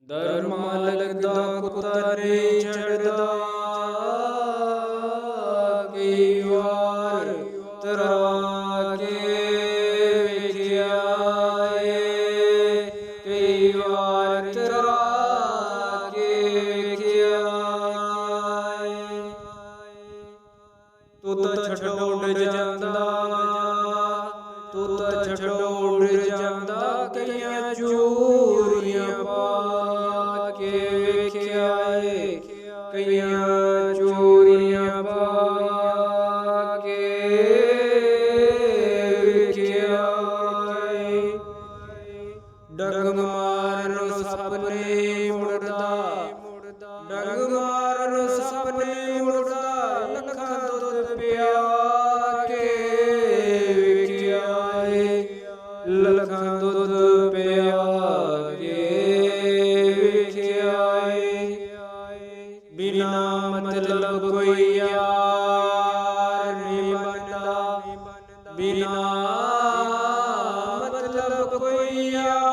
ਧਰਮਾ ਲਗਦਾ ਕੁੱਤਾ ਰੇ ਚੜਦਾ, ਕਈ ਵਾਰ ਤਰਾ ਕੇ ਵੇਖਿਆ ਏ, ਕਈ ਵਾਰ ਤਰਾ ਕੇ ਵੇਖਿਆ ਏ। ਤੂੰ ਤਾਂ ਛੱਡੋ ਉੱਡ ਜਾਂਦਾ, ਤੂੰ ਤਾਂ ਛੱਡੋ ਉੱਡ ਜਾਂਦਾ, ਕਈਆਂ ਚੋਰੀਆਂ ਪਾ ਕੇ ਵੇਖਿਆ ਏ, ਕਈਆਂ ਚੋਰੀਆਂ ਪਾ ਕੇ ਵੇਖਿਆ ਏ। ਡੰਗ ਮਾਰਨ ਸੱਪ ਨੇ ਮੁੜਦਾ, ਡੰਗ ਮਾਰਨ ਸੱਪ ਨੇ ਮੁੜਦਾ, ਲੱਖਾਂ ਦੁੱਧ ਪਿਆ ਕੇ ਵੇਖਿਆ ਏ, ਲੱਖਾਂ ਦੁੱਧ ਪਿਆ ਕੇ ਵੇਖਿਆ ਏ। ਬਿਨਾ ਮਤਲਬ ਕੋਈ ਯਾਰ ਨਹੀਂ ਬਣਦਾ, ਬਿਨਾ ਮਤਲਬ ਕੋਈ ਯਾਰ